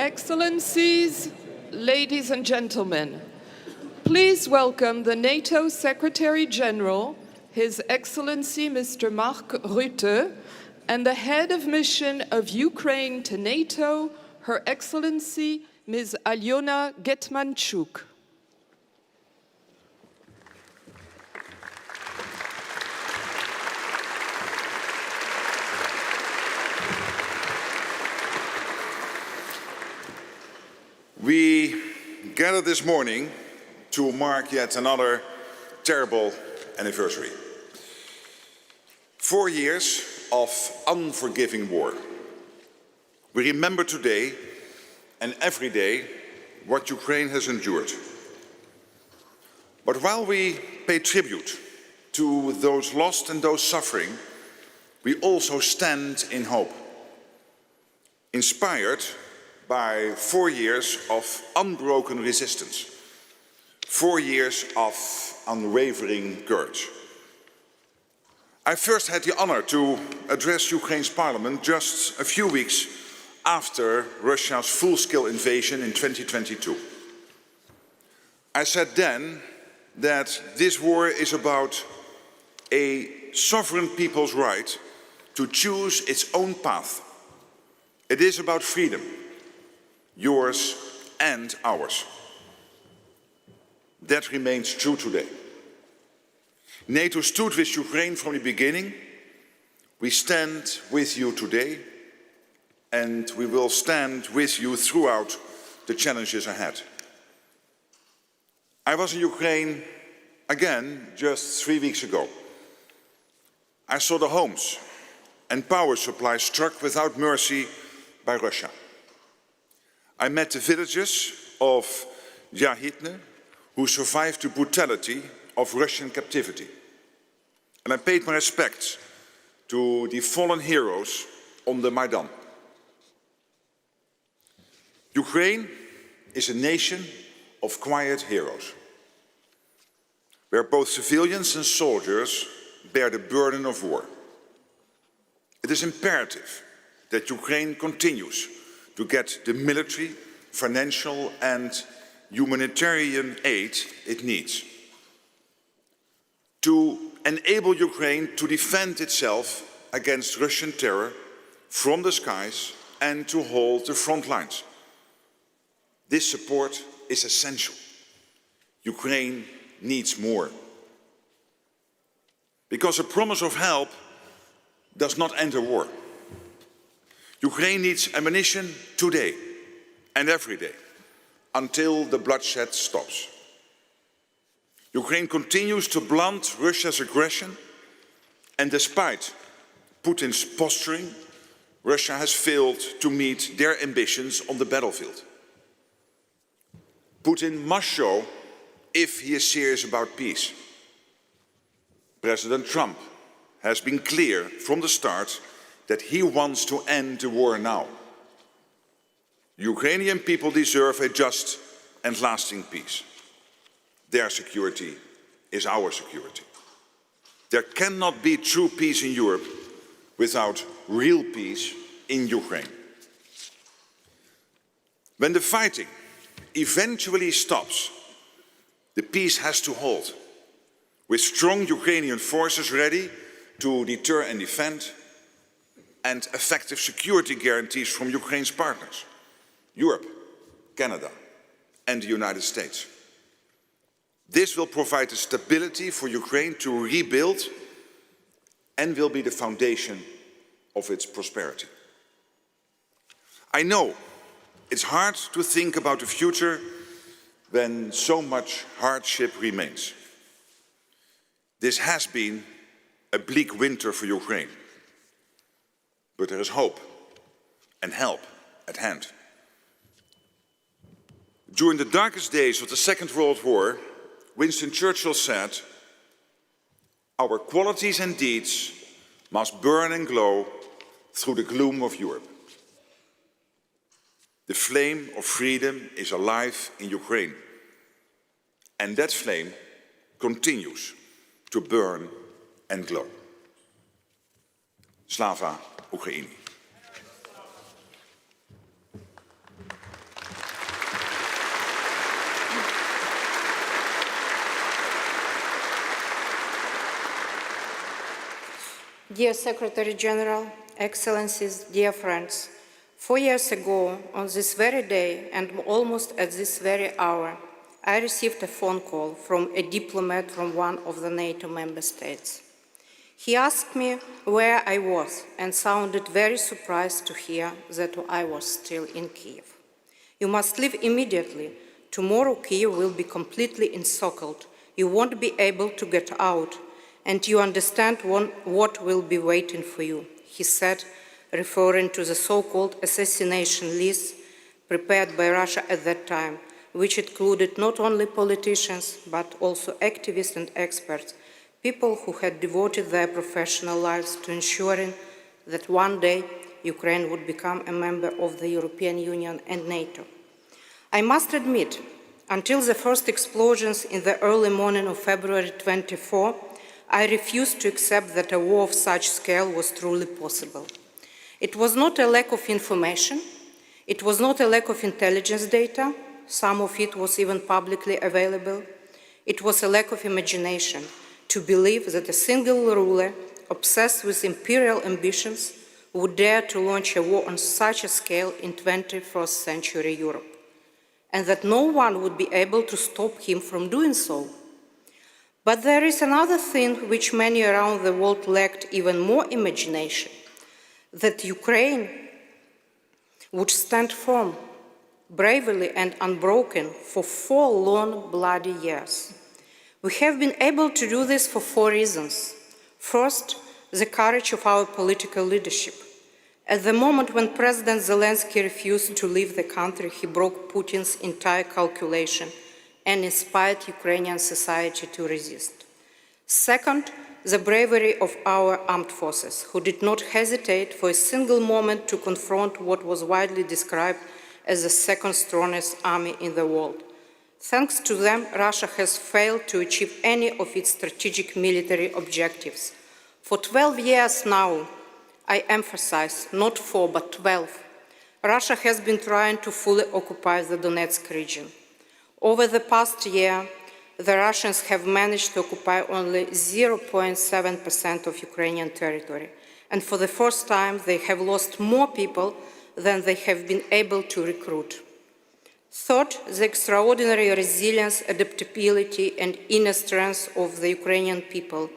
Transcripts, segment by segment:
Excellencies, ladies and gentlemen, please welcome the NATO Secretary General, His Excellency Mr. Mark Rutte, and the Head of Mission of Ukraine to NATO, Her Excellency Ms. Alyona Getmanchuk. We gather this morning to mark yet another terrible anniversary. 4 years of unforgiving war. We remember today and every day what Ukraine has endured. But while we pay tribute to those lost and those suffering, we also stand in hope, inspired by 4 years of unbroken resistance, 4 years of unwavering courage. I first had the honor to address Ukraine's parliament just a few weeks after Russia's full-scale invasion in 2022. I said then that this war is about a sovereign people's right to choose its own path. It is about freedom, yours and ours. That remains true today. NATO stood with Ukraine from the beginning. We stand with you today, and we will stand with you throughout the challenges ahead. I was in Ukraine again just 3 weeks ago. I saw the homes and power supplies struck without mercy by Russia. I met the villagers of Yahidne who survived the brutality of Russian captivity. And I paid my respects to the fallen heroes on the Maidan. Ukraine is a nation of quiet heroes, where both civilians and soldiers bear the burden of war. It is imperative that Ukraine continues to get the military, financial and humanitarian aid it needs to enable Ukraine to defend itself against Russian terror from the skies and to hold the front lines. This support is essential. Ukraine needs more. Because a promise of help does not end a war. Ukraine needs ammunition today and every day until the bloodshed stops. Ukraine continues to blunt Russia's aggression, and despite Putin's posturing, Russia has failed to meet their ambitions on the battlefield. Putin must show if he is serious about peace. President Trump has been clear from the start that he wants to end the war now. Ukrainian people deserve a just and lasting peace. Their security is our security. There cannot be true peace in Europe without real peace in Ukraine. When the fighting eventually stops, the peace has to hold, with strong Ukrainian forces ready to deter and defend, and effective security guarantees from Ukraine's partners, Europe, Canada, and the United States. This will provide the stability for Ukraine to rebuild and will be the foundation of its prosperity. I know it's hard to think about the future when so much hardship remains. This has been a bleak winter for Ukraine, but there is hope and help at hand. During the darkest days of the Second World War, Winston Churchill said, "Our qualities and deeds must burn and glow through the gloom of Europe." The flame of freedom is alive in Ukraine, and that flame continues to burn and glow. Slava Ukraini. Dear Secretary General, Excellencies, dear friends, 4 years ago, on this very day and almost at this very hour, I received a phone call from a diplomat from one of the NATO member states. He asked me where I was and sounded very surprised to hear that I was still in Kyiv. You must leave immediately. Tomorrow Kyiv will be completely encircled. You won't be able to get out, and you understand what will be waiting for you, he said, referring to the so-called assassination list prepared by Russia at that time, which included not only politicians, but also activists and experts, people who had devoted their professional lives to ensuring that one day Ukraine would become a member of the European Union and NATO. I must admit, until the first explosions in the early morning of February 24, I refused to accept that a war of such scale was truly possible. It was not a lack of information, it was not a lack of intelligence data, some of it was even publicly available. It was a lack of imagination to believe that a single ruler, obsessed with imperial ambitions, would dare to launch a war on such a scale in 21st century Europe, and that no one would be able to stop him from doing so. But there is another thing which many around the world lacked even more imagination, that Ukraine would stand firm, bravely and unbroken for 4 long, bloody years. We have been able to do this for 4 reasons. First, the courage of our political leadership. At the moment when President Zelensky refused to leave the country, he broke Putin's entire calculation and inspired Ukrainian society to resist. Second, the bravery of our armed forces, who did not hesitate for a single moment to confront what was widely described as the second strongest army in the world. Thanks to them, Russia has failed to achieve any of its strategic military objectives. For 12 years now, I emphasize, not 4 but 12, Russia has been trying to fully occupy the Donetsk region. Over the past year, the Russians have managed to occupy only 0.7% of Ukrainian territory, and for the first time they have lost more people than they have been able to recruit. Third, the extraordinary resilience, adaptability, and inner strength of the Ukrainian people,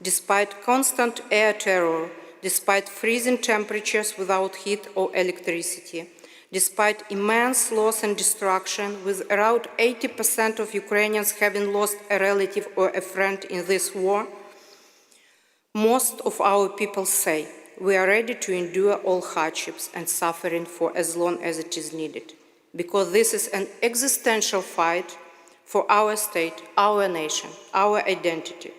despite constant air terror, despite freezing temperatures without heat or electricity, despite immense loss and destruction, with around 80% of Ukrainians having lost a relative or a friend in this war, most of our people say, we are ready to endure all hardships and suffering for as long as it is needed, because this is an existential fight for our state, our nation, our identity.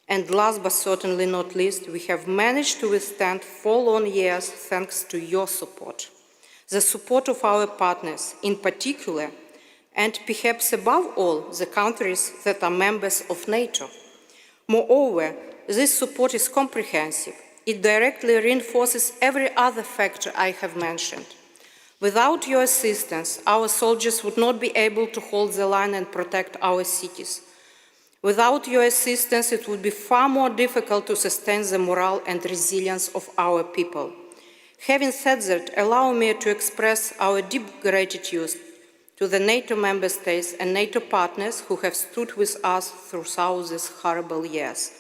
And last but certainly not least, we have managed to withstand 4 long years thanks to your support. The support of our partners in particular, and perhaps above all, the countries that are members of NATO. Moreover, this support is comprehensive. It directly reinforces every other factor I have mentioned. Without your assistance, our soldiers would not be able to hold the line and protect our cities. Without your assistance, it would be far more difficult to sustain the morale and resilience of our people. Having said that, allow me to express our deep gratitude to the NATO member states and NATO partners who have stood with us throughout these horrible years.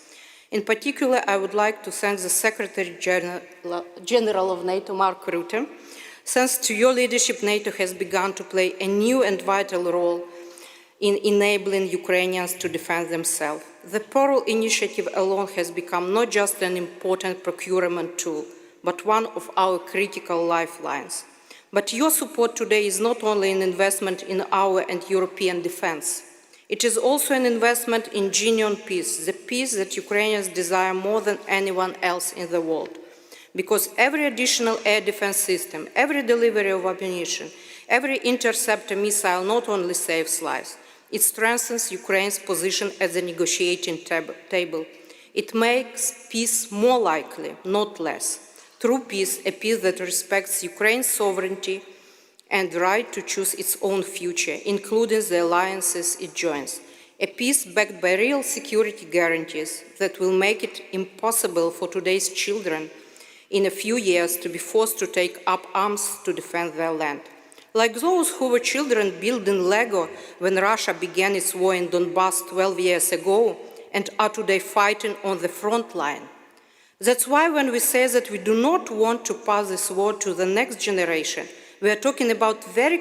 In particular, I would like to thank the Secretary General of NATO, Mark Rutte. Thanks to your leadership, NATO has begun to play a new and vital role in enabling Ukrainians to defend themselves. The Pearl Initiative alone has become not just an important procurement tool, but one of our critical lifelines. But your support today is not only an investment in our and European defense. It is also an investment in genuine peace, the peace that Ukrainians desire more than anyone else in the world. Because every additional air defense system, every delivery of ammunition, every interceptor missile not only saves lives, it strengthens Ukraine's position at the negotiating table. It makes peace more likely, not less. True peace, a peace that respects Ukraine's sovereignty and right to choose its own future, including the alliances it joins. A peace backed by real security guarantees that will make it impossible for today's children in a few years to be forced to take up arms to defend their land. Like those who were children building Lego when Russia began its war in Donbass 12 years ago and are today fighting on the front line. That's why when we say that we do not want to pass this war to the next generation, we are talking about very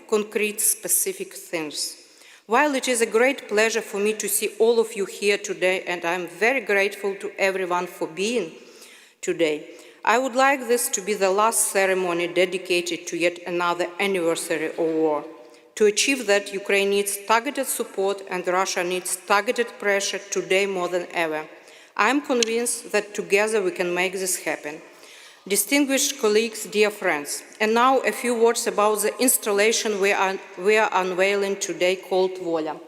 concrete, specific things. While it is a great pleasure for me to see all of you here today, and I'm very grateful to everyone for being today, I would like this to be the last ceremony dedicated to yet another anniversary of war. To achieve that, Ukraine needs targeted support and Russia needs targeted pressure today more than ever. I am convinced that together we can make this happen. Distinguished colleagues, dear friends, and now a few words about the installation we are unveiling today called Volia.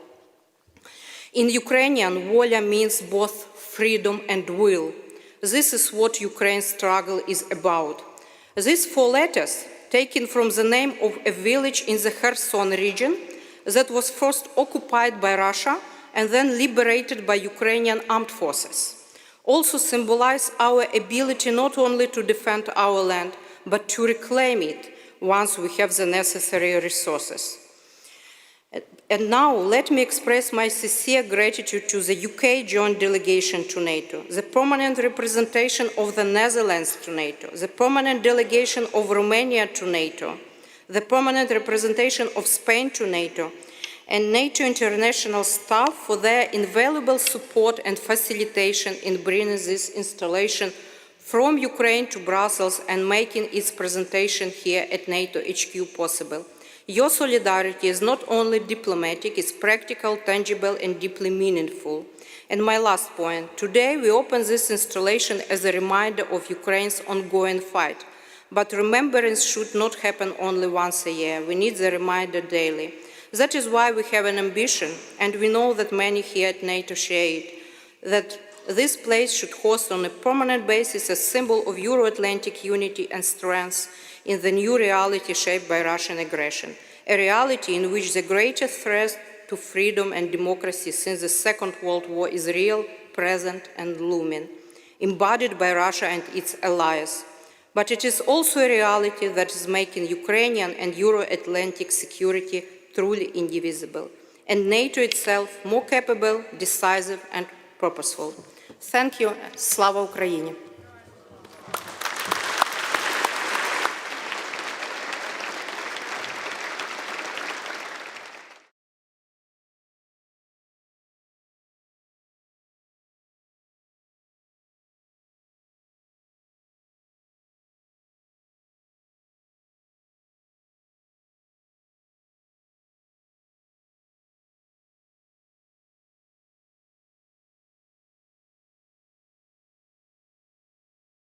In Ukrainian, Volia means both freedom and will. This is what Ukraine's struggle is about. These 4 letters, taken from the name of a village in the Kherson region that was first occupied by Russia and then liberated by Ukrainian armed forces, also symbolize our ability not only to defend our land, but to reclaim it once we have the necessary resources. And now let me express my sincere gratitude to the UK joint delegation to NATO, the permanent representation of the Netherlands to NATO, the permanent delegation of Romania to NATO, the permanent representation of Spain to NATO, and NATO international staff for their invaluable support and facilitation in bringing this installation from Ukraine to Brussels and making its presentation here at NATO HQ possible. Your solidarity is not only diplomatic, it's practical, tangible, and deeply meaningful. And my last point, today we open this installation as a reminder of Ukraine's ongoing fight. But remembrance should not happen only once a year. We need the reminder daily. That is why we have an ambition, and we know that many here at NATO share it, that this place should host on a permanent basis a symbol of Euro-Atlantic unity and strength in the new reality shaped by Russian aggression, a reality in which the greatest threat to freedom and democracy since the Second World War is real, present, and looming, embodied by Russia and its allies. But it is also a reality that is making Ukrainian and Euro-Atlantic security truly indivisible, and NATO itself more capable, decisive, and purposeful. Thank you. Slava Ukraini!